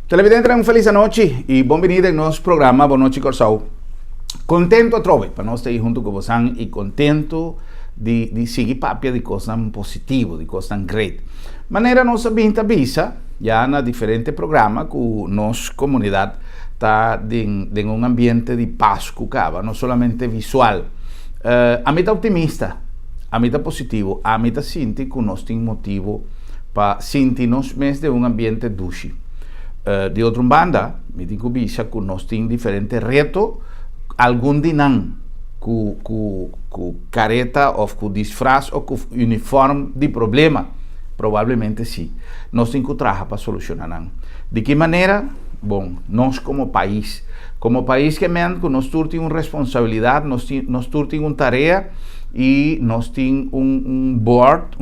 Televidente, un feliz noche y bienvenido en nuestro programa Boa Noite Corsau. Contento a trove para nós estar junto com vocês e contento de seguir papia de coisas positivas, de coisas great. Maneira nossa vinda visa já na diferente programa com nossa comunidade está em um ambiente de paz que acaba, não somente visual. A mim está optimista, a mim está positivo, a mim está sinto que nós temos motivo para sentir-nos mais de um ambiente doce. De outra banda, me digo visa que nós temos diferentes retos, algum de não, com careta ou com disfraz ou com uniforme de problema, provavelmente sim. Nós temos que trabalhar para solucionar não. De que maneira? Bom, nós como país que nós temos uma responsabilidade, nós temos uma tarefa e nós temos board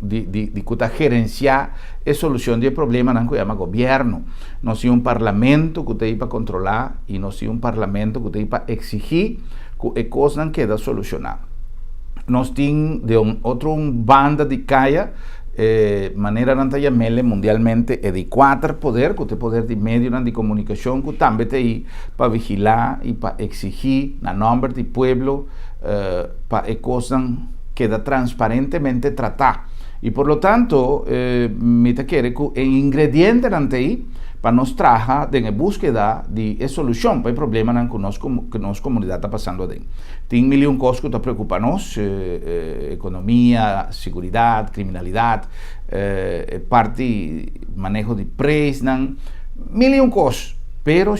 de gerenciar a solução de problema que chama governo. Nós temos parlamento que tem para controlar e nós temos parlamento que tem para exigir que a coisa não quede solucionada. Nós temos de outra banda de caia, maneira não tem mundialmente é de 4 poder, que tem poder de meio de comunicação, que também tem para vigilar e para exigir na nome do povo para a coisa queda transparentemente tratada. E por lo tanto, me te quero que o ingrediente ante aí para nós trabalhar em búsqueda de solução para o problema que nossa comunidade está passando dentro. Tem milhões de coisas que preocupam nós, economia, segurança, criminalidade, parte manejo de preços, milhões de coisas. Pero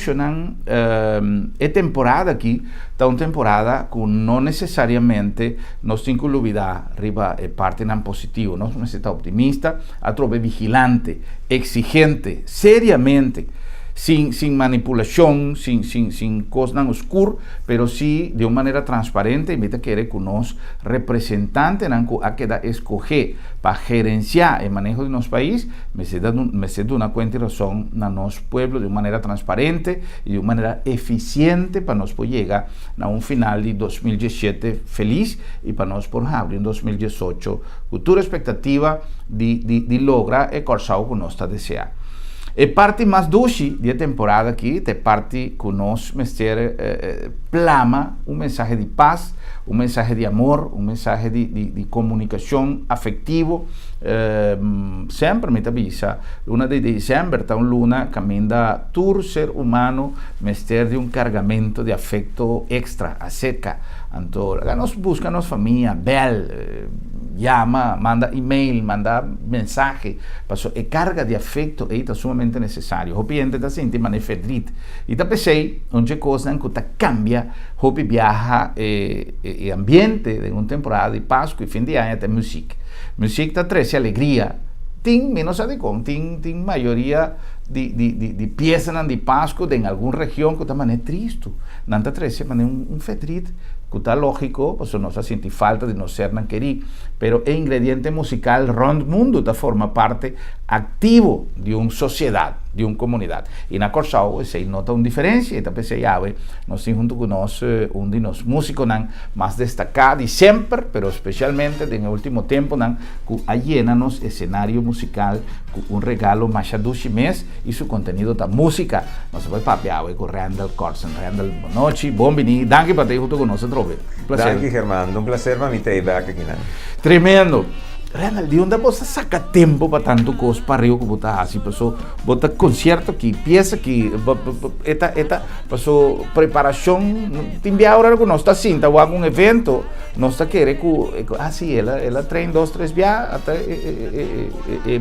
é temporada aqui, está uma temporada que não necessariamente nós temos que olvidar arriba parte não positivo, nós temos que estar optimista, a trove vigilante, exigente, seriamente, sem manipulação, sem coisa não escura, pero sim de uma maneira transparente, e me querer que nós representantes não a queda escolher para gerenciar o manejo de nosso país, me se dá uma conta de razão na nosso povo de uma maneira transparente e de uma maneira eficiente para nós poder chegar a final de 2017 feliz e para nós por abrir em 2018 futura expectativa de lograr o Corsau que nós está desejando. A parte mais doce da temporada aqui, é parte que nós plama mensagem de paz, mensagem de amor, mensagem de comunicação afetivo. Sempre me avisa, luna de dezembro está uma luna que manda todo ser humano mestre de cargamento de afeto extra, acerca. Então, nós buscamos família, llama, manda e-mail, manda mensagem, a carga de afeto é sumamente necessário. O cliente está sentindo uma fedrite. E está pensei, onde coisa que cambia, o viaja o ambiente de uma temporada de Páscoa e fim de ano até música. Música está traz alegria. Tem menos adequado, tem maioria de peças de Páscoa em alguma região que está triste. Não está traz fedrite. Que está lógico, pues nós senti falta de não ser não querer, pero o ingrediente musical rondo mundo está forma parte ativo de uma sociedade, de uma comunidade. E na Corsau se nota uma diferença, e também se sabe, nós temos junto com nós de nós músicos mais destacados, e sempre, pero especialmente no último tempo, que allena-nos cenário musical com regalo mais doce mês e seu conteúdo da música. Nós vamos papear com Randall Corson. Randall, boa noite, bem-vindo, danke por estar junto com nós. Un placer. Danke, Germán. Un placer para mí estar aquí. Tremendo. Randall, de onde você saca tempo para tanto coisa para eu que botar assim, passou botar concerto aqui, peça aqui, passou preparação, tem bem hora que nós está assim, tá algum evento, nós está querendo que assim, ela treina 2, 3 dias até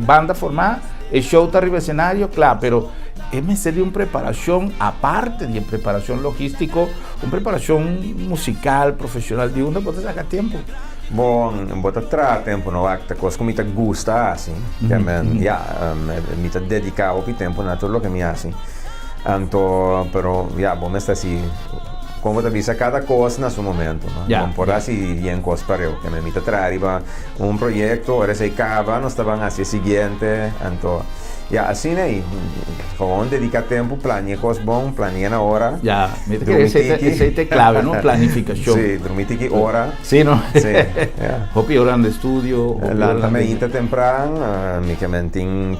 banda formar, o show tá arriba cenário, claro, pero é de uma preparação a parte de preparação logística, uma preparação musical, profissional, de onde você saca tempo? Bom, bota tra tempo no acta, coisa que me gusta assim, que me dedicar o tempo na tudo que me assim. Então, pero bom está assim, como te avisa cada coisa no seu momento, não por assim bien coisa para eu, que me tra arriba projeto, ahora se acaba, nós estaban assim seguinte, então ja, assim aí, gewoon dedicar tempo, planear coisas bom, planear na hora. Ja, esse é clave, não? Planificação. Sim, dormir que hora. Sim, não? Sim, ja. Hopi hora no estúdio. Também ainda temprano, mica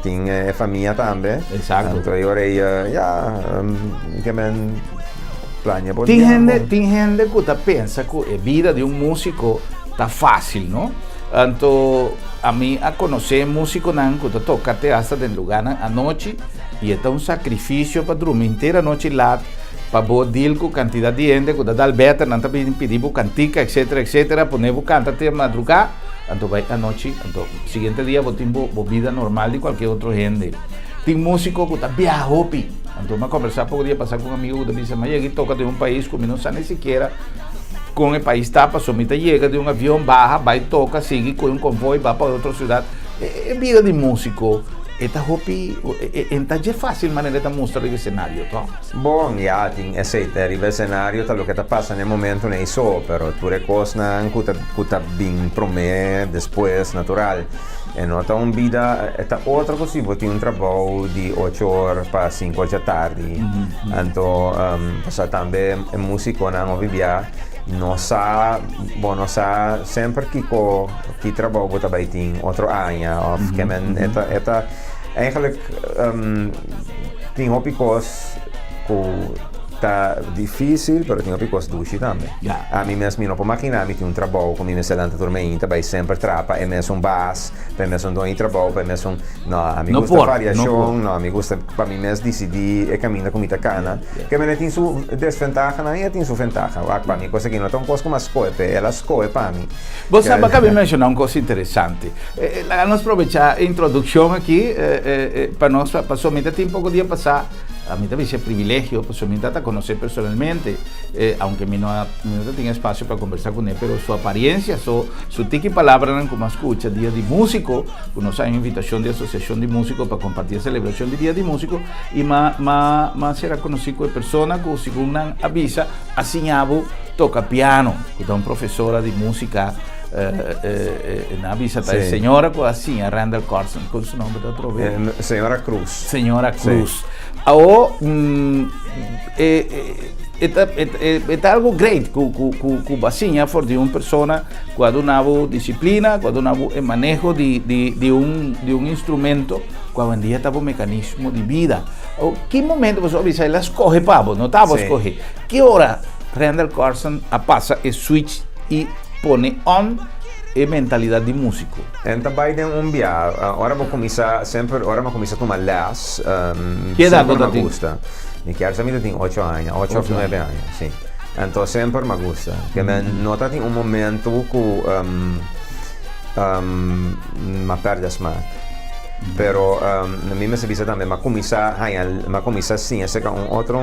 tem família também. Exato. Então eu ja, mica planear por Tem gente que pensa que a vida de músico tá fácil, não? Então, a mim a conhecer músico não que toca até hasta de lugar à noite e é um sacrifício para dormir inteira a noite lá para poder com quantidade de gente que dá alberta, não tá pedindo cantica, etc, poner canta até madrugada, então vai à noite, então seguinte dia vou ter vida normal de qualquer outro gente. Tem músico que tá viajando, então eu conversar pouco dia passar com um amigo que disse, mas aqui toca de um país que não sabe nem sequer com o país está, somente chega de um avião, barra, vai, toca, segue com um convoio, vai para outra cidade. É vida de músico. Então é fácil maneira de mostrar o cenário, tá? Bom, ja, tem esse arriva o cenário, tá o que tá passando no momento nem só, pero tu recos na que bem promê depois natural. E não tá uma vida, é outra coisa, você tem trabalho de 8 horas para 5 horas da tarde. Então, passa também músico não vivia. Nossa sempre que trabalho também tem outro ano, of que men eigenlijk tem hobby's que tá difícil, pero tem hobby's duši também. Yeah. A mim mesmo não posso imaginar, me tem trabalho com mim se danta tormenta, vai sempre trapa, é mesmo bass, é mesmo dois trabalho, é mesmo não, a mim gusta variação, não, a mim gusta para mim mesmo decidir e caminhar com muita cana. Que me tem sua desvantagem, não, e tem sua vantagem. Para mim coisa que não tão coisa como as coisas, elas coisas para mim. Você acaba de mencionar uma coisa interessante. Vamos aproveitar a introdução aqui para nós, para somente ter um pouco de passar. A mí también es un privilegio, pues, me encanta conocer personalmente, aunque no tenga espacio para conversar con él, pero su apariencia, su tiki palabra, como escucha, Día de Músico, uno sabe invitación de Asociación de Músicos para compartir celebración de Día de Músico, y más será conocido como persona que, según avisa, assinhado, toca piano, que es una profesora de música. Na avisa tá a senhora com assim, a Randall Carson, com o nome da outra vez. Senhora Cruz. Senhora Cruz. É algo great que assim é for de uma pessoa quando uma disciplina, quando um manejo de um instrumento, quando dia estava um mecanismo de vida. Que momento você avisa, ela escorre para não estava escorrer. Que hora Randall Carson passa e switch e põe on e mentalidade de músico. Então vai ter viagem. Agora vou começar a tomar les. Que idade você tem? Minha criança tem 8 anos, 8 ou 9 anos, sim. Então sempre me gusta. Porque não tem momento que me perde as mãos. Pero a mim me serviço também, mas começar sim, esse é outro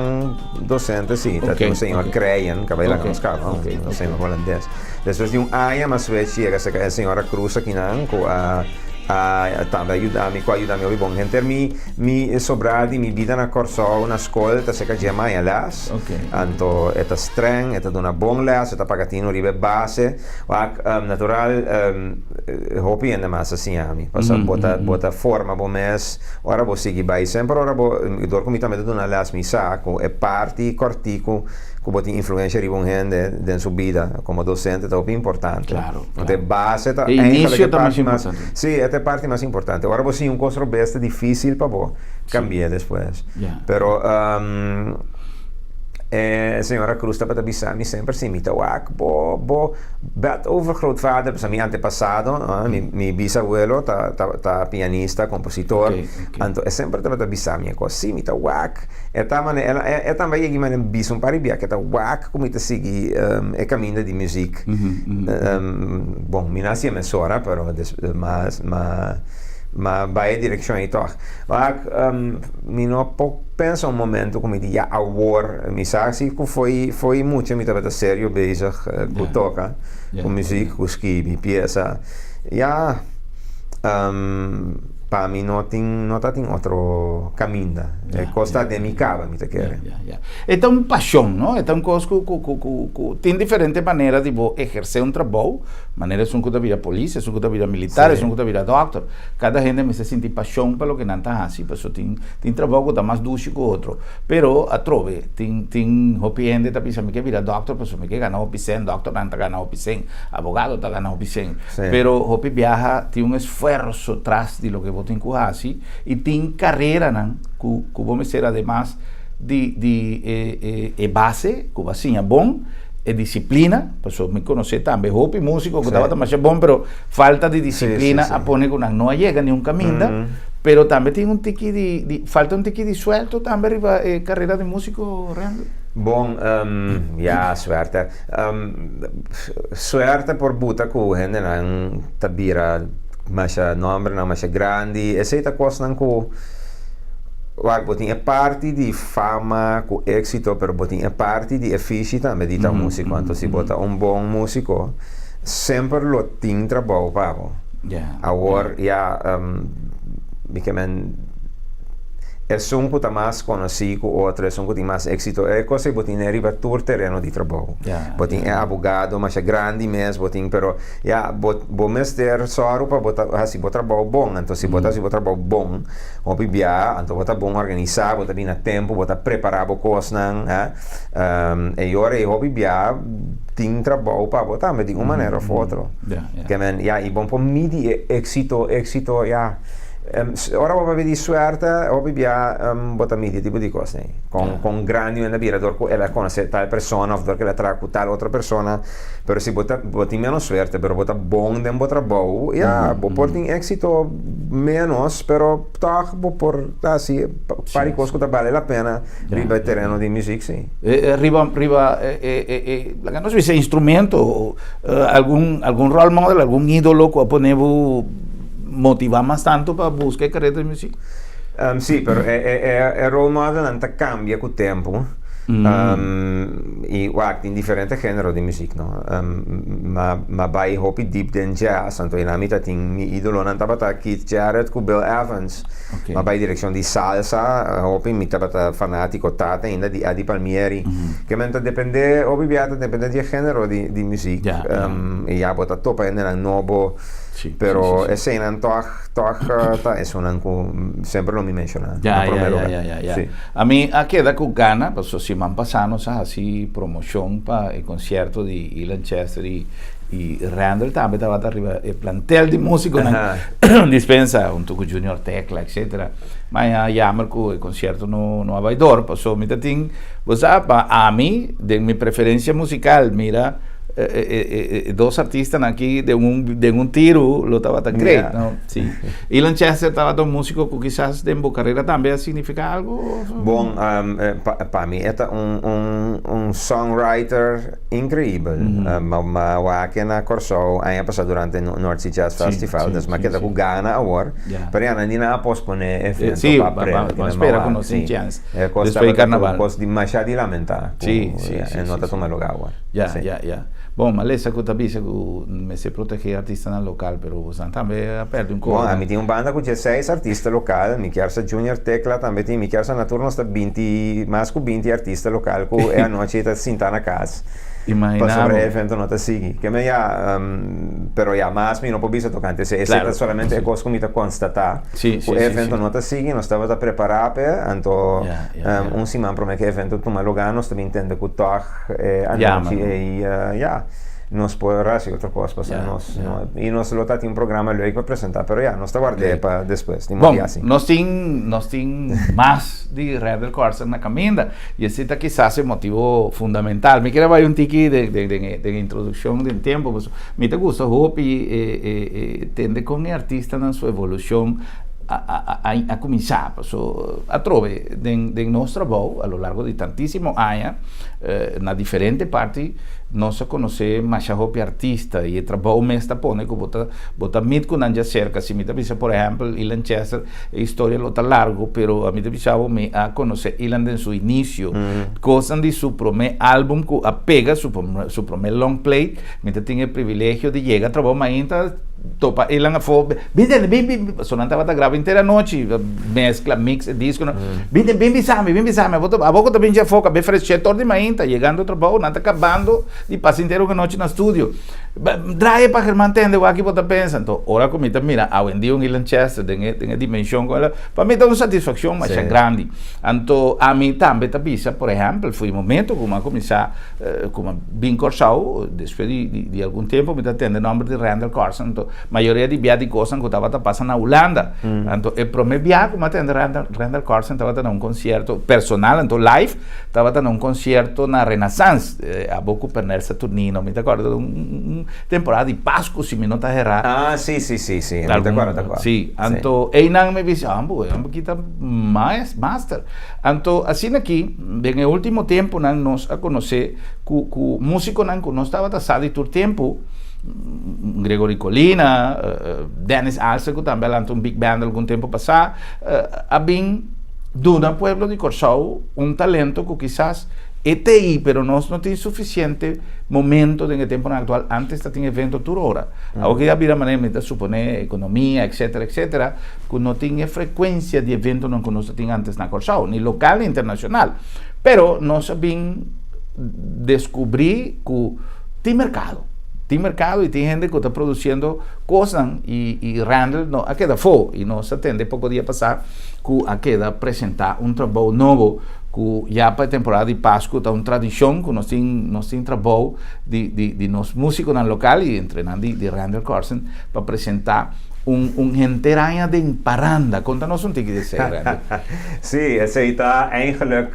docente, sim, um senhor Creien, que vai lá com os caras, um senhor holandês. Depois de ano, mas chega a senhora Cruz aqui não, também ajuda-me a bom gente me sobrar de minha vida na Corsol, na escola, tá seca de manhã las. Então, é streng, é uma boa las, é pagatino ribe base, natural, hopi ainda mais assim a mim, passa bota forma bom mês, ora vou seguir bem sempre, ora vou dor comigo também de uma las me saco, é parte cortico que pode influenciar bom gente dentro sua vida como docente, é muito importante. Claro. Então, base é início também mais importante. Sim, é a parte mais importante. Agora você um coisa besta difícil para você cambiar depois. Pero senhora Cruz está para avisar me sempre sim, me bet over grootvader, pues a mi antepassado, mi bisabuelo ta pianista, compositor, então é sempre para avisar me cosa sim, me ta wak, é também que me bis um paribia que ta wak como te seguir é caminho de música. Bom, me nasci emissora, pero mas vai em direção aí toch. Me não pensa momento como dia agora, me sabe se foi muito me estava sério bezig com toca, com música, com escrever peça. para mim não tem outro caminho. É costa de minha cava, me te quer. É uma paixão, não? É uma coisa que tem diferentes maneiras de exercer um trabalho. Maneiras são que da vida polícia, são que da vida militar, são que da vida doctor. Cada gente me se sente paixão pelo que não está assim. Pessoa tem trabalho que está mais dulce que o outro. Pero a trove tem hopi gente tá pensando que vira doctor, pessoa que ganha hopi 100, doctor não está ganhando hopi 100, abogado está ganhando hopi 100. Pero hopi viaja tem um esforço atrás de lo que você tem que fazer e tem carreira, não? Que vamos ser además de base, que vai ser bom, é disciplina, pessoal me conhece também, hopi músico que estava mais bom, pero falta de disciplina a pôr que não chega nenhum caminho, pero também tem falta um tique de suelto também para carreira de músico, Randall. Bom, suerte. Suerte por buta ku gente não tabira mais nome, não mais grande, essa coisa não ku botin é parte de fama, com êxito, pero botin é parte de eficiência também de tal músico. Então, se bota bom músico, sempre lo tem trabalho para agora, é um que está mais conhecido, outro é um que tem mais êxito. É coisa que botin é ribatur terreno de trabalho. Botin é abogado, mas é grande mesmo, botin, pero vamos ter só para botar se botar trabalho bom. Então se botar trabalho bom, o bibia, então botar bom organizar, botar bem a tempo, botar preparar o coisa, e agora o bibia tem trabalho para botar, mas de uma maneira ou outra. E bom para medir êxito, ora vou ver suerte, ho bibia bota media tipo di cose con grandi una birra dorco ela conosce tal persona o dorco ela tra con tal outra persona pero si bota meno suerte pero bota bom den bota bom bo porting éxito menos pero tak bo por assim pari cosco da vale la pena riba il terreno di music sì riba la che non si instrumento algún role model algún ídolo que ponevo motivar mais tanto para buscar carreira de música? Sì, però il role model non cambia con il tempo. E guarda, in differenti generi di musica, no? Ma vai hopi deep in jazz, tanto in amita mi idolo non tabata Keith Jarrett con Bill Evans, ma vai in direzione di salsa, hopi mi tabata fanatico tata in di Palmieri, che mentre dipende, hopi biata dipende di genere di musica, e ja bota topa nel nuovo. Pero ese en eso siempre lo me menciona. A mí queda con gana, pues si me han pasado así promoción para el concierto de Ilan Chester y Randall también estaba arriba el plantel de músicos dispensa un tuco Junior Tecla, etcétera. Mas ya marcó el concierto no abaidor, pasó mi tatín, pues a mí de mi preferencia musical, mira dos artistas aquí de un tiro lo estaba tan great, ¿no? Sí. Ilan Chester estaba un músico que quizás de su carrera también significa algo. Bom, para mí es un songwriter increíble. Que na Corso año pasado durante el North Sea Jazz Festival, entonces me queda con gana ahora, pero ya no nada pospone evento. Sí, vamos espera con los chance. Después del carnaval. Cosa demasiado di lamentare. Sí. Non sta tomando lugar. Ya. Bom, mas essa que também me se proteger artista no local, pero você também perde um pouco. Bom, a mim tem uma banda com 16 artistas locais, me quer essa Junior Tecla também tem, me quer essa na turno sta 20, mais com 20 artistas locais, que é a noite está sentar na casa. Para sobre o evento não está seguindo. Que me pero mais me não pode ser tocante, se é solamente é coisa que me está constatar. O evento não está seguindo, nós estamos a preparar para, então semana para que o evento toma lugar, nós também entende que o toque a noite e nós podemos fazer outra coisa e nós lo temos programa logo para apresentar, pero nós está guardando para depois. Bom, nós temos mais de Randall Carlson na caminha e esse está quizás o motivo fundamental. Me quero vai um tique de introdução do tempo, me te gusta hope e tende com o artista na sua evolução a começar, a trove de nosso trabalho, a lo largo de tantíssimos anos, na diferente parte, nós conhecemos mais hope artista e o trabalho me está pondo que bota muito com anja cerca, se me te pensa, por exemplo, Ilan Chester, a história lo tá largo, pero a mim te pensava me a conhecer Ilan em seu início, coisa de seu primeiro álbum que apega, seu primeiro long play, me te tinha o privilégio de chegar a trabalhar, mas ainda topa e lang fo bem sono andava a grava intera noite mescla mix disco no bem sami a pouco também já foca bem fresco torno de manhã tá chegando outro bom nada acabando e passa inteiro que noite no estúdio draia para que mantende o aqui bota pensa então ora comita mira a vendi um Lanchester tem dimensão com ela para mim dá uma satisfação mais grande então a mim também tá pisa por exemplo foi um momento como a começar como bem corsau depois de algum tempo me tá tendo o nome de Randall Carlson então maioria de viagem de coisas que estava passando na Holanda então o primeiro viagem como atende Randall Carlson estava tendo um concerto personal então live estava tendo um concerto na Renaissance a pouco per nel Saturnino me acordo temporada de Páscoa se me não está errado sì me acordo sì então e não me disse aqui tá mais master então assim aqui no último tempo não nos a conhecer que músico não que nós estava passado todo tempo Gregory Colina, Dennis Alce, que também lançou um big band algum tempo passado, abin do pueblo de Corsau talento que quizás ETI, pero nós não tem suficiente momento no tempo atual, antes tinha evento toda hora. Agora já vira maneira de suponer economia, etc, que não tinha frequência de evento não que nós tinha antes na Corsau, nem local nem internacional. Pero nós abin descobrir que tem mercado e tem gente que está produzindo coisas e Randall não a queda foi e nós atende pouco dia passar que a queda apresentar um trabalho novo que já para a temporada de Páscoa está uma tradição que nós tem trabalho de nós músicos no local e treinando de Randall Carlson para apresentar interanha de paranda. Conta-nos um tique desse, Randall. Sim, essa aí está eigenlijk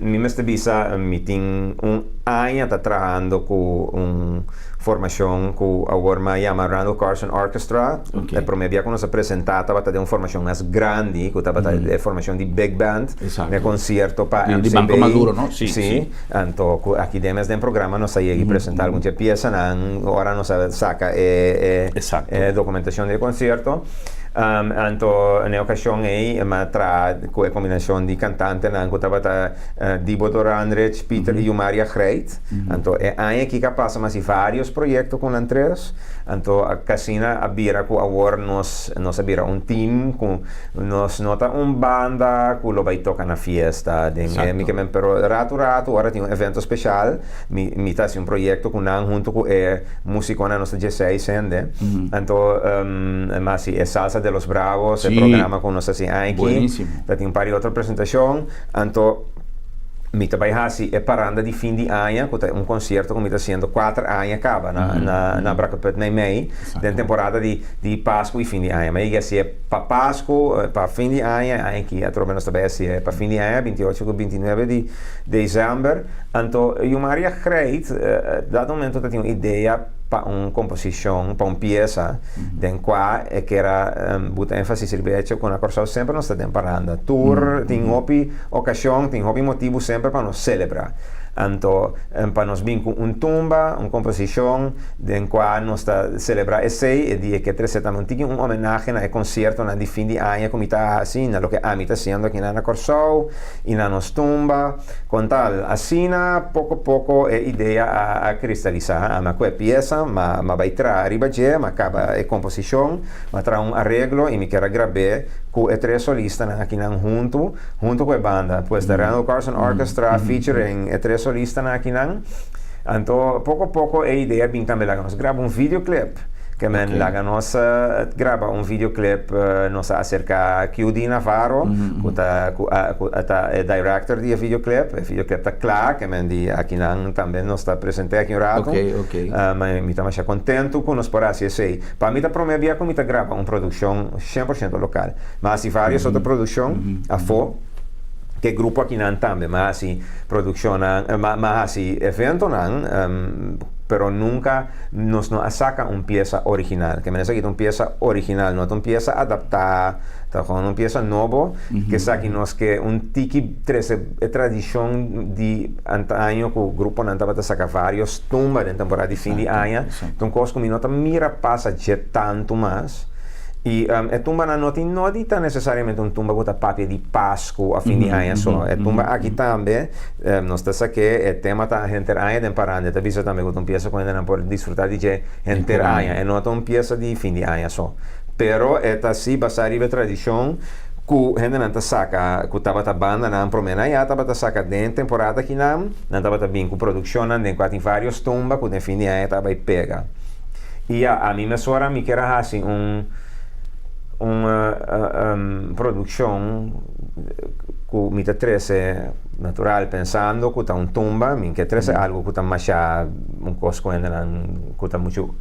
mi meste bisa meeting año está trabajando con formación con ahora llama Randall Carlson Orchestra el promedio que nos presentata va a tener una formación más grande que estaba de formación de big band de concierto para di Banco Maduro no sì. Anto aquí demes del programa nos hay presentar alguna pieza ahora nos saca documentación del concierto anto ne occasione aí ma tra a combinação de cantante nango tava Dibodor Andrech Peter e Maria Greit anto é aí que passa mas vários projetos com Andrés anto a casina abira com agora nos abira team com nos nota banda que lo vai tocar na fiesta mi que pero rato ora tem evento especial mi tá um projeto com nan junto com músico na nossa 16 ende anto mas é salsa de los Bravos, el programa con nosotros aquí. Buenísimo. Tem un par de otras presentaciones. Anto, mi trabalho assim é paranda de fim de ano, um concerto que me está sendo 4 anos acaba na Bracapet na mei, da temporada de Páscoa e fim de ano. Mas assim é para Páscoa, para fim de ano, aqui a troca nós também assim é para fim de ano, 28 e 29 de dezembro. Então, eu Maria Greit, dado momento eu tinha uma ideia para uma composição, para uma peça, em qual que era botar ênfase cerveja com a Corsau sempre nós estamos parando. Tour, tem ocasião, tem motivo sempre para nos celebrar. Então, para nós vir com tumba, uma composição, em qual nós celebrar esse dia que trazemos uma homenagem a concerto na de fim de ano, como está assim, na lo que a mim está sendo aqui na Corsau, e na nossa tumba, com tal, assim, pouco a pouco a ideia a cristalizar, mas com a peça, mas vai trazer arriba já, mas acaba a composição, mas traz arreglo, e me quero gravar com os 3 solistas aqui junto com a banda, pues da Randall Carlson Orchestra, featuring 3 solistas aqui então pouco a pouco a ideia vem também lá nós grava videoclip que lá nós grava videoclip nós acerca QD Navarro que é director de videoclip está claro que aqui também nós está presente aqui um rato mas me estamos contento com nós por assim para mim tá prometer como tá grava uma produção 100% local mas se várias outras produções a fo que grupo aqui também mas assim produção mas assim evento pero nunca nos saca uma peça original que me necessita uma peça original não uma peça adaptada uma peça nova que saque nos que tiki tradição de antaño que o grupo não estava a sacar vários tumbas em temporada de fim de ano então coisa que me nota mira passa de tanto mais E tumba non è necessariamente un tumba con papia di Pasqua a fine anno, so. E tumba qui tambe, non stessa che è tema ta enter anno den parande, ta bisa tambe con un pieza quando non può disfruttare di che enter anno, e non un pieza di fine anno, so. Però è ta si basari ve tradizione ku hende nanta saka ku tabata banda nan promena ya tabata saka den temporada ki nan tabata bin ku production den quati varios tumba ku den fine anno tabai pega. E a mim sora mi kera hasi production cu mita trese natural pensando cu ta un tumba min che trese algo cu ta masha un cosco en cu ta mucho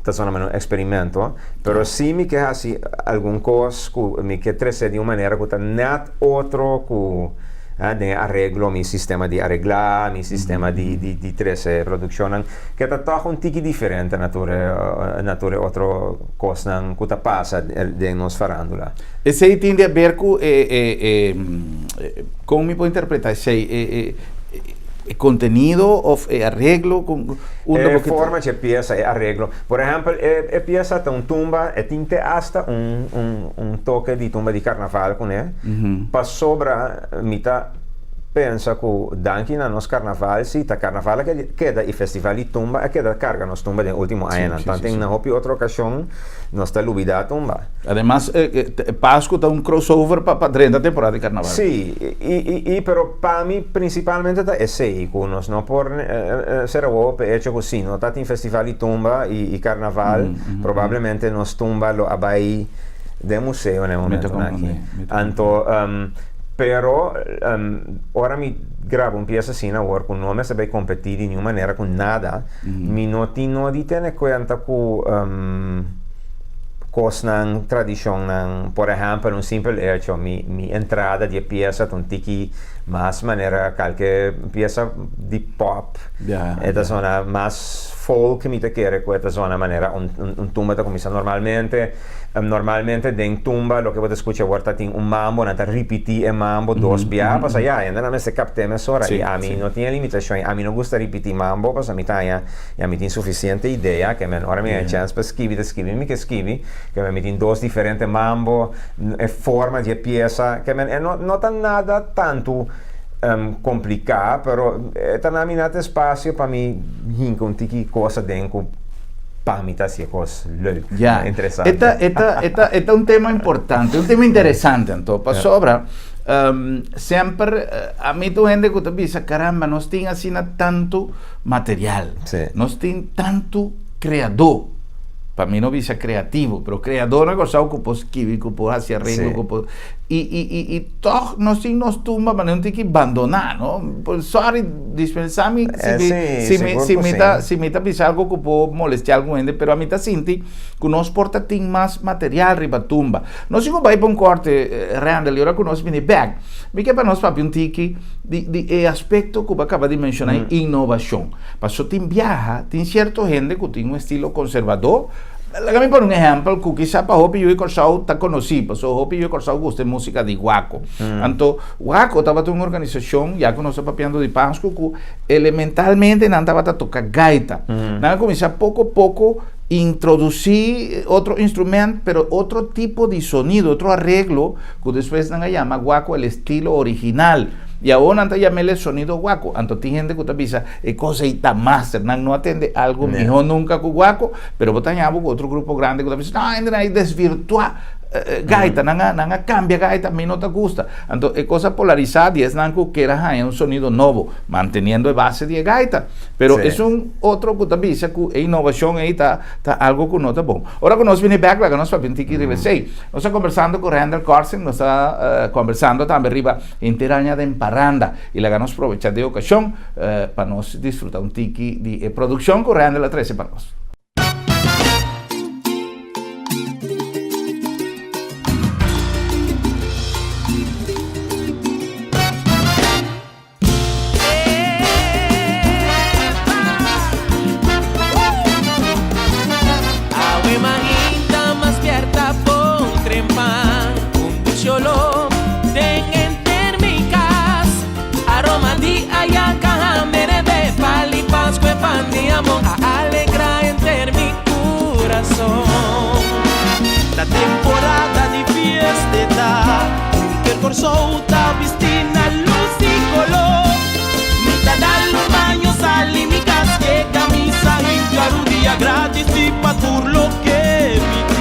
ta zona meno experimento pero si mi che hasi algun cos cu mi che trese di una maniera cu ta nat otro cu de arreglo mi sistema di arreglar mi sistema di trese production che ta toch un tiki differente nature otro cosnan cu ta passa de nos farandula e sei tende a ver cu come mi può interpretare sei contenido o arreglo con forma c'è pieza e arreglo por ejemplo è pieza ta un tumba e tinte hasta un toque di tumba di carnaval con pa sopra mita pensa che danki na nos carnaval si ta carnaval che da i festival di tumba e che da carga nos tumba de último año tanto en hopi otra ocasión nos está lubida tumba además Pascua ta un crossover pa 30 temporada de carnaval sí y pero para mí principalmente ta è sei cunos no por ser wo pe hecho così no ta in festival di tumba y carnaval probablemente nos tumba lo abai de museo nel momento aquí anto però ora mi grabo un pieza sin awar con nome se bei competire in una maniera con nada mi noti tene cuenta cu cosnan tradition por ejemplo un simple hecho mi entrada di pieza un tiki más manera qualche pieza di pop ed zona más folk mi te quiere questa zona manera un tumba come sa normalmente den tumba lo che potete escuchare guardate un mambo nata ripeti e mambo dos bia pasa ya e nella messe capte me sora e a mi non tiene limitazioni a mi non gusta ripeti mambo pasa mi taia e a mi tin sufficiente idea che me ora mi hai chance per scrivi che mi tin dos differente mambo e forma di pieza che me non nada tanto complicato però tanto spazio per mi hinconti cosa dentro pamita si cos interessante. Esta un tema importante, un tema interessante anto sopra sempre a me tu gente che tu caramba non stin asina tanto material non stin tanto creador para mí no visa creativo, pero creador é cosa que pode escrever, que pode fazer arreglo, que pode... E toch nos tumba, mas não tem que abandonar, não? Sorry, dispensar-me se me tá pensando algo que pode molestar algum gente, pero a mim tá sinti que nós porta tem mais material riba tumba. Nós não vai para um corte randall, e ora que nós vem back, porque para nós papi um tiki de aspecto que acaba de mencionar, inovação. Para só tem viaja, tem certa gente que tem um estilo conservador. Déjame poner un ejemplo que quizá para Hopi yo y Corsao está conocido, pues Hopi yo y Corsao gusta música de Guaco. Entonces, Guaco estaba en una organización, ya conoce papiando de Pascua, que elementalmente no estaba a tocar gaita. Nada comenzar poco a poco introducir otro instrumento, pero otro tipo de sonido, otro arreglo, que después se llama Guaco el estilo original. Y ahora antes llaméle el sonido guaco, antes hay gente que te pisa cosa y master, no atende algo mejor nunca con guaco, pero vos tenés otro grupo grande que te pisa, no, hay desvirtuar gaita, nanga cambia gaita, a mí no te gusta. Entonces, es cosa polarizada y es nanco que era un sonido nuevo, manteniendo el base de gaita. Pero es un otro que te dice que innovación ahí está algo que no está bueno. Ahora que nos viene back, que nos va a pintar que nos está conversando con Randall Carson, nos está conversando también arriba interaña de emparranda y la ganamos aprovechar de ocasión para nos disfrutar un tiki de producción con Randall la 13 para nosotros. Alegrar Corsou, Vistina, luz y color. Mitad al baño salí mi casque, camisa y carudía gratis y pa' tur lo que emití.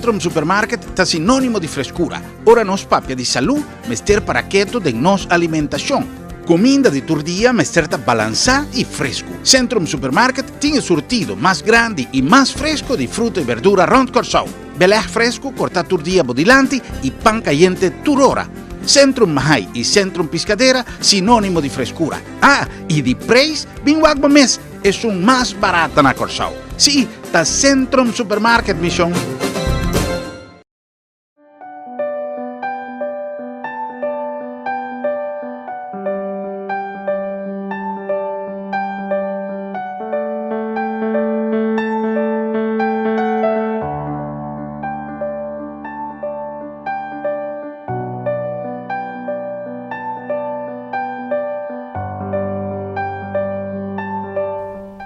Centrum Supermarket está sinónimo de frescura. Ora nos papia de salud, mester paraqueto de nos alimentación. Comida de tu día, mester balanzada y fresco. Centrum Supermarket tiene surtido más grande y más fresco de fruta y verdura rond Corsou. Belé fresco, corta tu día bodilante y pan caliente turora. Centrum Mahai y Centrum Piscadera, sinónimo de frescura. Ah, y de precio, binguagba mes, es un más barato na Corsou. Sí, está Centrum Supermarket, mission.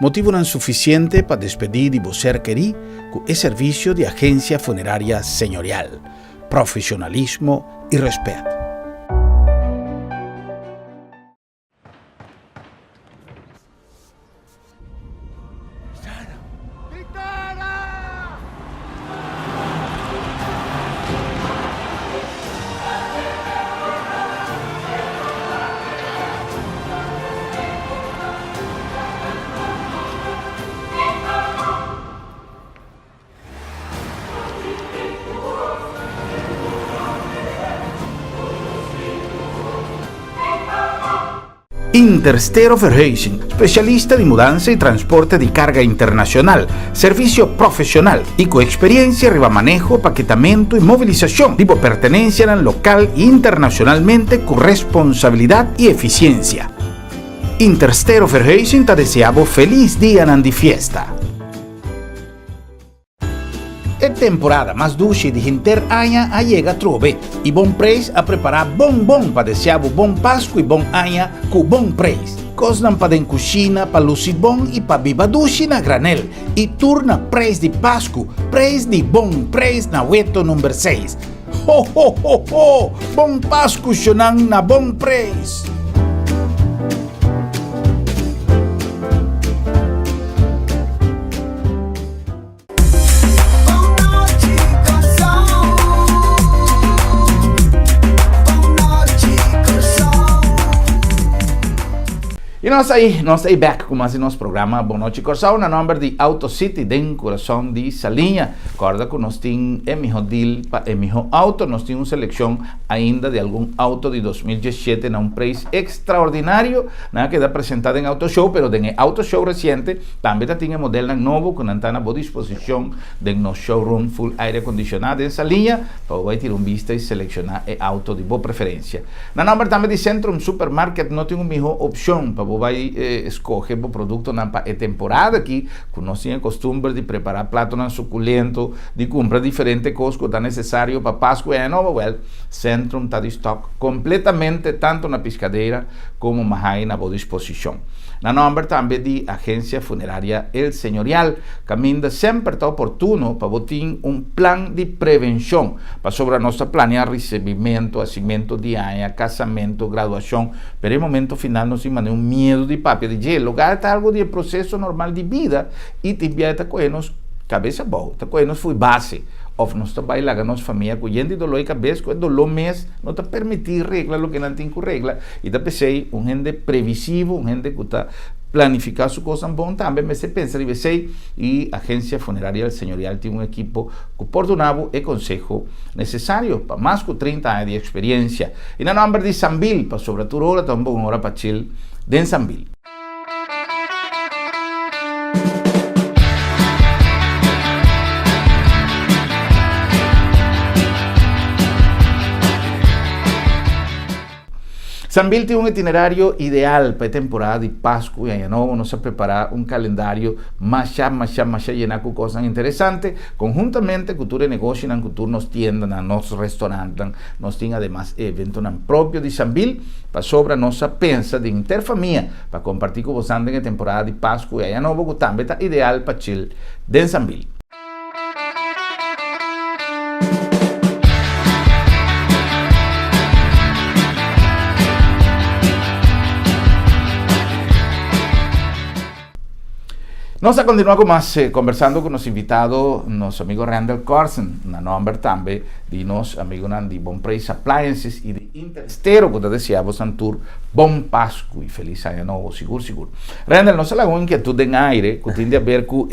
motivo non sufficiente para despedir de você querer con el servicio de agencia funeraria señorial, profesionalismo y respeto. Interstero Verhuizing, specialista di mudanza e trasporte di carga internacional, servicio profesional y con experiencia arriba manejo, paquetamiento y movilización, tipo pertenencia al local e internacionalmente con responsabilidad y eficiencia. Interstero Verhuizing te deseamos feliz día de fiesta. É temporada mais doce de Inter Aña a llega trove e bom preço a preparar bom para desejar bom Páscoa e bom Aña com bom preço. Cosnan para den cozinha, para lucir bom e para viva doce na granel e turna preço de Páscoa, preço de bom preço na Hueto número 6. Ho ho ho ho! Bom Páscoa xonang na bom preço. E nós aí back com mais nosso programa Boa Noite Coração, na número de Auto City, den coração de Salinha. Recorda que nós temos melhor deal para melhor auto, nós temos uma seleção ainda de algum auto de 2017 a preço extraordinário, né, que está apresentado em Auto Show, pero em Auto Show recente também tem modelo novo que está na boa disposição de nosso showroom full aire acondicionado em Salinha, para vai ter vista e selecionar o auto de boa preferência. Na número também de Centrum Supermarket, não tem uma melhor opção para vai escolher o produto na temporada aqui, que nós temos costume de preparar prato suculento, de comprar diferentes coisas que é necessário para Páscoa e Ano Novo. Centrum está de estoque completamente, tanto na piscadeira como mais na boa disposição. Na número também de agência funerária El Señorial, que ainda sempre está oportuno para ter plano de prevenção, para sobre nossa planear recebimento, nascimento de ano, casamento, graduação, pero no momento final não se manda medo de papel de gelo, lugar está algo de processo normal de vida e te está com nós cabeça boa, está com nós foi base. Of nós trabalhamos com nossa família, com gente dolor e cabeça, com dolor mês, não está permitir regla o que não tem com regla. E está pensei, gente previsivo, gente que está planificar sua coisa bom também, mas você pensa de você e a agência funerária El Señorial tem um equipo que oportunava e consejo necessário para mais de 30 anos de experiência. E na número de Sambil, para sobretudo hora, também uma hora para chill, de Sambil. Sambil tem um itinerário ideal para a temporada de Páscoa e Ano Novo. Nós preparar um calendário mais lleno com coisas interessantes, conjuntamente cultura e negócio, na cultura nos tiendas, na nosso restaurante, nós temos además eventos próprio de Sambil, para sobre a nossa pensa de interfamília, para compartilhar com vocês na temporada de Páscoa e Ano Novo, que também está ideal para chill de Sambil. Nós continuamos mais conversando com nosso invitado, nosso amigo Randall Carson, na número também de nosso amigo de Bom Preço Appliances e de Interstero, que desejamos um tour bom Páscoa e feliz ano novo, seguro. Randall, nós temos uma inquietude em aire que tem a ver com o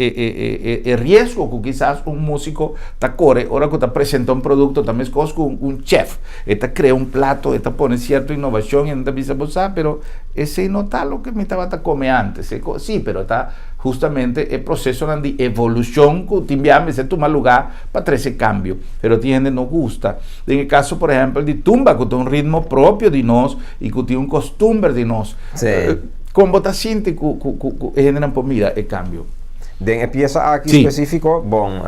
risco que quizás um músico está corre, hora que está apresentando um produto, também é com um chef, está cria um prato, está põe certa inovação e não bisa usar, pero esse não está o que me estava a comer antes, sim, pero está justamente el proceso de evolución que timbiame se toma lugar para ese cambio, pero tiene nos gusta. En el caso, por ejemplo, de tumba, que tiene un ritmo propio de nos y que tiene un costumbre de nos. Sí. Como está siente que generan por mira el cambio. De a pieza aqui sí. específico, bom,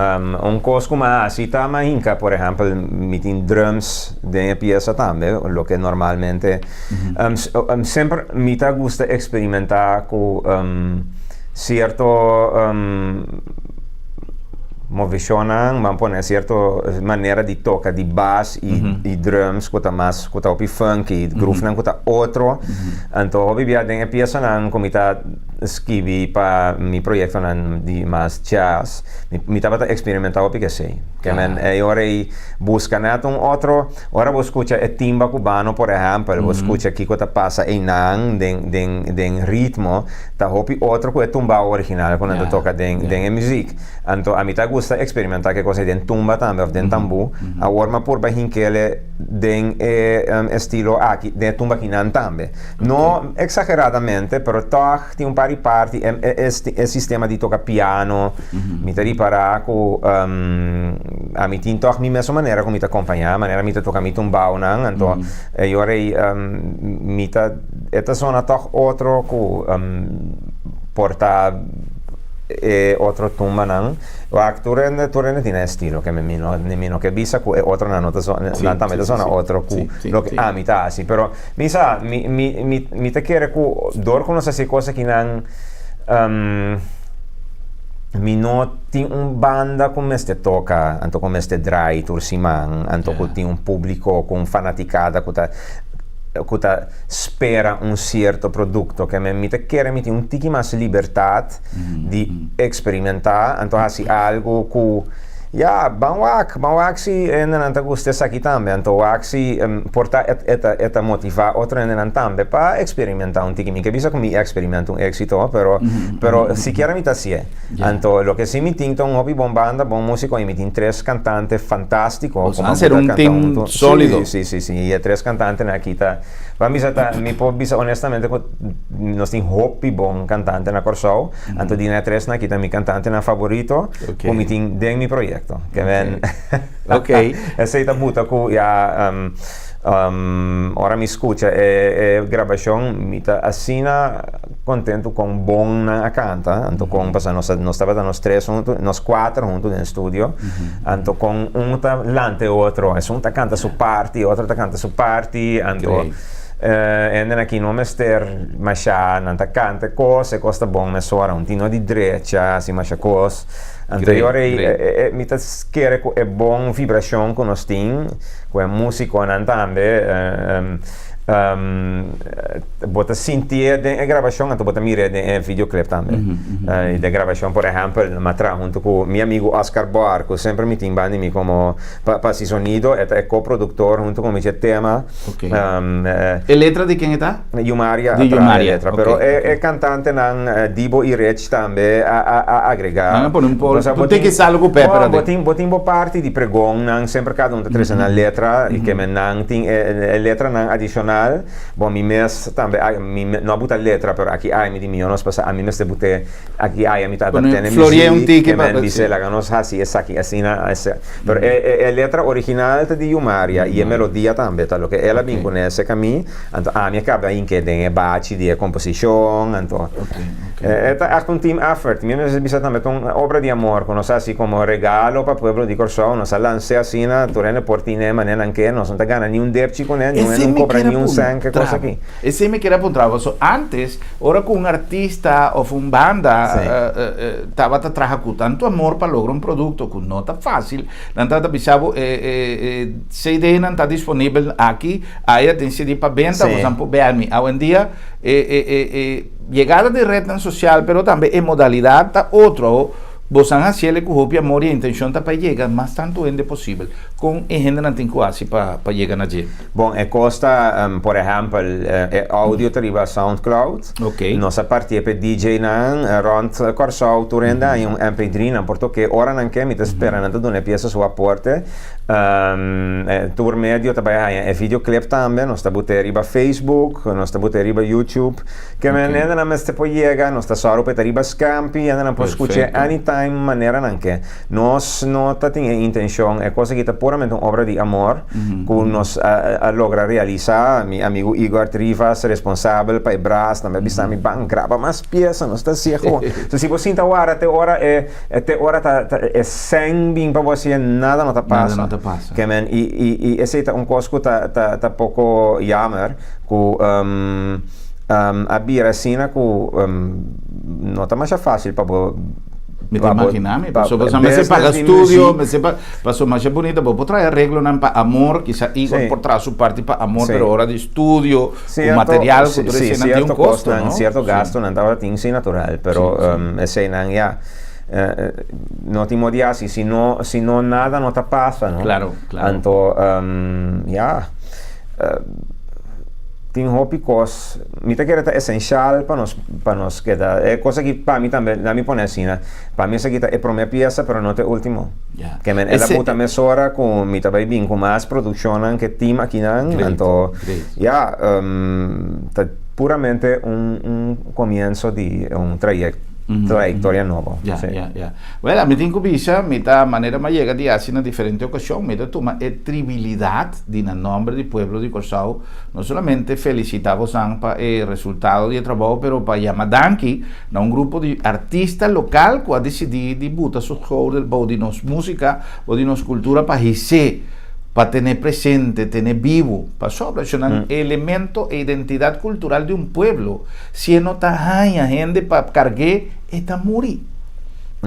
coisa como assim tá mahinka, por exemplo, meeting drums de a pieza também, o que normalmente sempre me gusta experimentar com cierto movisionan, man pone cierto manera di toca di bass i drums kuta mas kuta opi funky groove nan kuta otro anto hobi bia den pieza nan komita skivi pa mi proyecto nan di mas jazz mi tava experimentar opi que sei que men ora buscan un otro ora vos escucha el timba cubano por ejemplo vos escucha que kuta pasa nan den ritmo ta hopi otro que tumba original quando toca den music anto a mitad gusta experimentar che cosa den tumba tambe of den tambu a warma por bahinkele den estilo aqui den tumba kinan tambe no exageradamente però toch ti un pari parti è sistema di toca piano mi te ripara cu a mi tin toch mi messo maniera come ti accompagna maniera mi te toca mi tumba unan anto io rei mi ta eta sona toch otro cu porta e otro tumba nan turene tiene estilo che nemmeno che bisa cu e otro na nota zona otro cu lo che amita sì però mi sa mi te chiede cu dor con queste cose che nan mi noti un banda come ste toca anto come ste dry tursiman anto con un pubblico con fanaticada kuta spera un certo prodotto che mi te chiede mi un tiki mas libertà di experimentare anto hasi algo cu banwak si nanta gusta sa kitambe anto waxi porta eta motiva otro nenantambe pa experimentar un tiki mi che bisa come experimento un éxito però si chiaramente si è anto lo che si mi tinto un hobby bon banda bon musico e mi tin tres cantante fantastico come ser un team solido sì e tres cantante na kita mi può bisa onestamente no stin hobby bon cantante na corso anto di na tres na kita mi cantante na favorito come tin den mi proyecto che ven e sei tabuta cu ora mi scucha e grabación mi ta assina contento con bon a canta anto con pasa nos stava nos tres nos quattro junto nel studio anto con un lante otro es un ta canta su party otro ta canta su party anto e aqui no mester masha nanta cante cose costa bon mesora un tino di dreccia si masha cos anteriore mi ta schere è bon vibration con ostin con musico nantambe bota sentir de gravação anto bota mire de videoclip também de gravação por exemplo matra junto com meu amigo Oscar Barco sempre me timbani mi como para si sonido é co-produtor junto com mi tema e letra di quem está? Yumaria letra però è cantante nan Dibo e Rech também a agregar un po' tutte che salgo per botin parti di pregon nan sempre cada un tre na letra e che men nan ting letra nan additional bom mi mes também no buta letra però aqui ai mi di mio nos passa a mi mes te bute aqui ai a mitad da tene un ticket men dice la ganos hasi es aquí asina però è letra originale di Yumaria e melodia também tal che è la vincone se cami anto a mi acaba in che den baci di composition anto è un team effort mi mes bisa também con obra di amor con así como regalo para pueblo di Corso nos lance asina torene portine manen anche non sono gana ni un derci con non cobra ni un sangue cosa aqui e se mi quiera apuntar so antes ora con un artista o un banda tava trabaja con tanto amor para lograr un producto con nota fácil nanta bisabo CD não está disponível aqui aí tem CD para venda por exemplo ver-me hoje em dia chegada de rede social pero também em modalidade tá outro vos han haciendo con hobby amor y intención para llegar más tanto ende posible con gente não tem quase para llegar allí. Bom, e costa por exemplo audio arriva SoundCloud. Nossa parte per DJ nan rond corso autorenda in un MP3 nan porto che ora anche mi te sperano da una pièce su apporte tour medio tabaya e videoclip tambe non sta bute riba Facebook non sta bute riba YouTube che me ne na meste poi llega non sta solo per riba scampi e non può scucce anytime maniera anche nos nota tinha intenção é coisa que tá puramente uma obra de amor que nos logra realizar mi amigo Igor Trivas responsável para Ebras também bisa mi bang grava mais peça não está certo so se você sinta hora até hora até hora tá é sem bem para você nada não tá passa que men e esse tá coisa tá pouco jammer que a bira sina que não está mais fácil para Me te imaginami, me se paga estudio, me se pasó más bonita, vos traer arreglo para amor, quizá Igor por traer su parte para amor, pero hora de estudio, cierto, material, cierto un costo, ¿no? Cierto gasto, no estaba sin natural, pero ese ya no te modias, si no nada no te pasa, ¿no? Claro. Entonces, tem hobbycos, me te queda essencial para nós queda é coisa que para mim também na minha ponecina para mim essa aqui é para minha peça pero não é último que men ela puta mesora com me também bem com mais produção que team aqui não então tá puramente começo de trayectoria nova. Bueno, a mí tengo visa, mita manera me llega de hacer en diferentes ocasiones, mita toma tribilidad de nombre del pueblo de Corsao, no solamente felicitamos para el resultado del trabajo, pero para llamar danki a un grupo de artistas local que ha decidido de botar sus shows de nos música o de nos cultura para para tener presente, tener vivo, para sobrecionar elemento e identidad cultural de un pueblo. Si no está gente para cargar, está morir.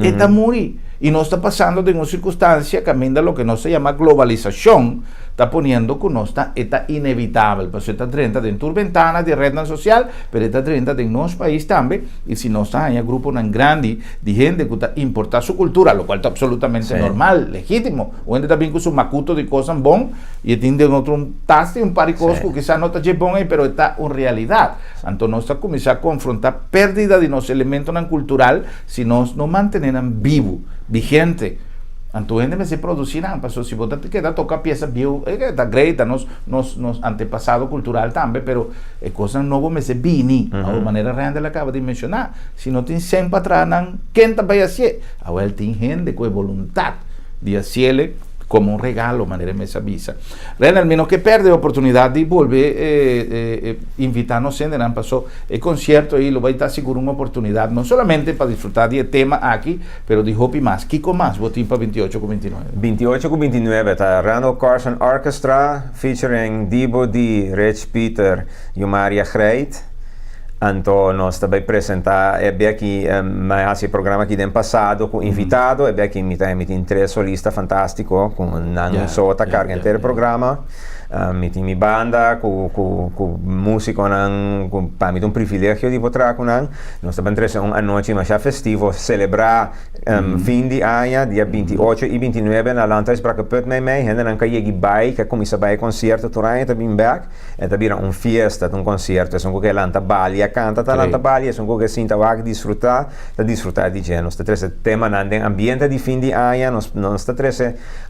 Está morir. Y no está pasando de una circunstancia que amenda lo que no se llama globalización, está poniendo que no está inevitable. Pues está 30 de tu ventana de red social, pero está 30 de nuestro país también. Y si no está hay grupo tan grande de gente que está importa su cultura, lo cual está absolutamente normal, legítimo. O gente también con su macuto de cosas bon y tiene otro taste, un par de cosas que quizás no está bon ahí, pero está en realidad. Entonces no está comenzando a confrontar pérdida de los elementos cultural si nos no mantenerán vivo, vigente. Entonces me se producirán, pasó si vos te queda toca piezas bio, está great, nos antepasado cultural también, pero cosas nuevas me se vini, de manera real de la acaba de mencionar. Si no tienes siempre atrás, ¿quién te va a hacer? Ahora tiene gente con voluntad de hacerle como un regalo, manera me se avisa. Renal, menos que perde la oportunidad de volver invitarnos en pasó el concierto y lo va a estar seguro una oportunidad, no solamente para disfrutar del tema aquí, pero de Hopi más. Kiko más, botín para 28 con 29. 28 con 29, está Randall Carson Orchestra, featuring Dibo D, Rich Peter y Maria Greit. Então, nós também apresentar, aqui, esse programa aqui do ano passado, com invitado, aqui me tem 3 solistas fantásticos, com não só a carga inteira do programa, me tem minha banda, com músico, para mim é um privilégio de votar com nós também temos uma noite mais festivo, celebrar fim de ano, dia 28 e 29, na Lantas para que pode me ainda não caia vai, que começa a concerto, tornei também back, e também festa, concerto, é que Lanta Bali canta talanta Bali, é que sinta vai desfrutar de gente, nós temos tema no ambiente de fim de ano, nós temos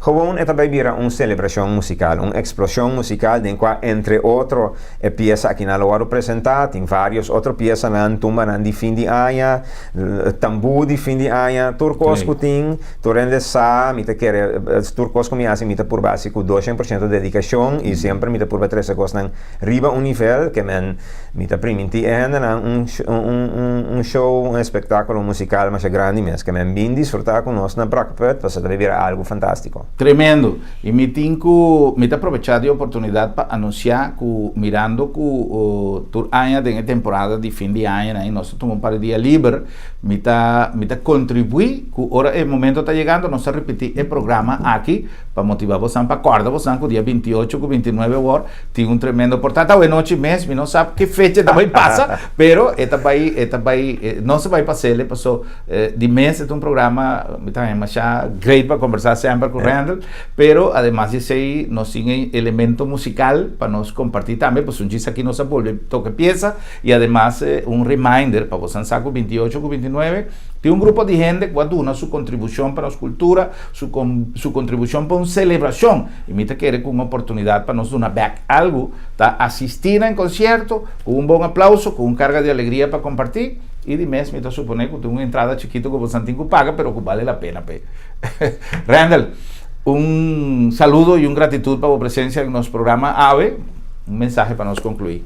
gewoon é também vira uma celebração musical, uma explosão musical, em qual entre outros peças aqui na Loa apresentar, tem vários outros peças na tumba de fim de ano, tambu de fim de ano, turcos que tem, torrende sa, me te quer turcos como assim, me te por básico 200% de dedicação e sempre me te por 3 coisas riba um nível que me te permite um show, um espetáculo musical mais grande mesmo, que me bem desfrutar com nós na Brackput, para saber virar algo fantástico. Tremendo. E me te aprovechar de oportunidade para anunciar que mirando que o tour año de temporada de fim de ano, aí nós tomamos um par de dias livre, me te contribuir que agora o momento está chegando, nós repetir o programa aqui para motivar vocês para acordar vocês que o dia 28 com 29 horas tem um tremendo portanto a noite mesmo, não sabe que fecha também passa, pero não se vai passar, ele passou de mês é um programa também mas já great para conversar sempre com o Randall, pero además de isso nós tem elemento musical para nós compartir também, pues um dia aqui nós volve toca pieza e además um reminder para vocês saco 28 com 29 tem um grupo de gente que dona sua contribuição para a cultura, sua contribuição para uma celebração e me quer com uma oportunidade para nós dar back algo, tá assistir em concerto com um bom aplauso, com uma carga de alegria para compartir e de mês me está supondo que tem uma entrada chiquita que você tem que pagar, pero que vale a pena. Randall, un saludo y un gratitud para tu presencia en nuestro programa AVE, un mensaje para nos concluir.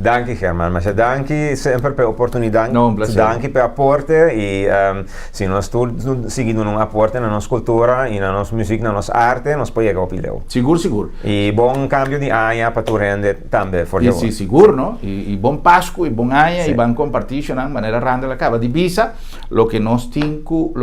Danke Herman, mas danke sempre per opportunità, No, un piacere. danke per apporte e se noi seguiamo un apporte nella nostra cultura, nella nostra musica, nella nostra arte, noi poi è più. Sigur. E buon cambio di aria per tu rendere tambe for E sì, sicuro, no? I buon Pasqua, i buon aia, Sì. i buon compartition, in maniera randa la cava di bisa, lo che non stincu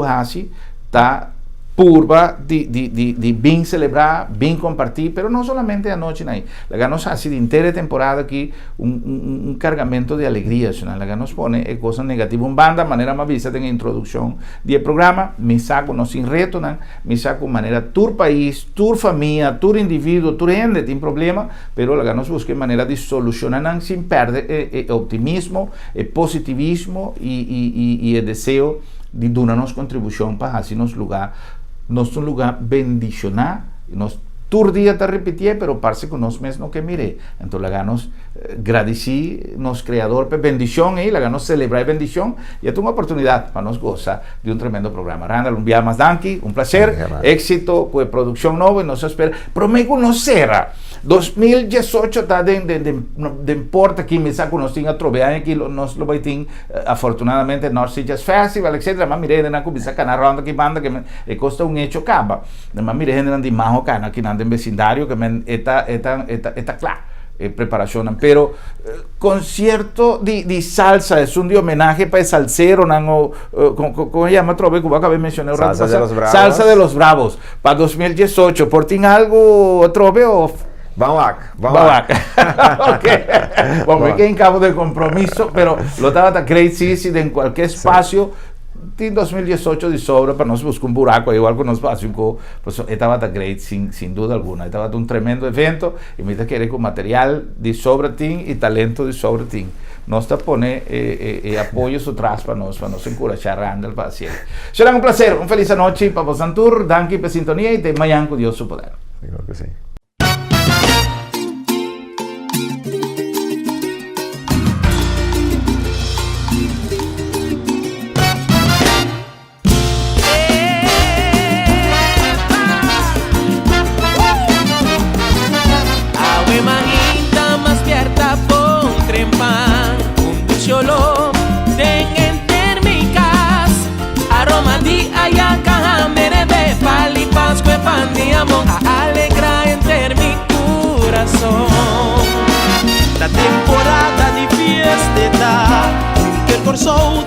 hasi, ta purba di ben celebrar, ben compartir, pero no solamente anoche ahí. La que nos hace de entera temporada aquí un cargamento de alegría, la que nos pone cosas negativas. Un banda, manera más vista en la introducción del programa, me saco, no sin reto, me saco manera tur país, tur familia, tur individuo, tur gente, tiene problema, pero la que nos busque manera de solucionar sin perder optimismo, positivismo y el deseo de darnos contribución para hacernos un lugar bendicionar, nos tur día te repetí, pero parece que nos mesmo que mire, entonces la ganos agradecer nos creador por bendición y la ganos celebrar bendición y es una oportunidad para nos gozar de un tremendo programa. Randall, un día más danke, un placer, éxito, pues producción nueva y nos espera, pero me conocerá. 2018 está de importa que me saco nos tinha trovear aqui nos lo vai tin afortunadamente North Sea Jazz Festival etc. Ma mire na kubisa kana ronda que banda que me costa un hecho caba. Ma mire gente de majo kana aqui nanda en vecindario que men eta claro. Preparación, pero concierto de salsa es un de homenaje para el salsero, ¿cómo se llama? Trove, como acabé de mencionar. Salsa de los Bravos. Salsa de los Bravos, para 2018. ¿Por ti algo, Trove, o...? Vamos Ok. Bueno, me quedé en cabo del compromiso, pero lo estaba tan crazy en cualquier espacio. En 2018 de sobra para nos buscar un buraco igual con nos espacio, pues estaba tan great sin duda alguna. Estaba un tremendo evento y me quiere con material de sobra y talento de sobra. Nos te pone apoyo atrás para nos encorajar a andar para hacer. Será un placer, un feliz noche para Santur, danke por sintonía y te mañana con Dios su poder. Creo que sí. Alegra entre mi corazón. La temporada di fiesta che il corso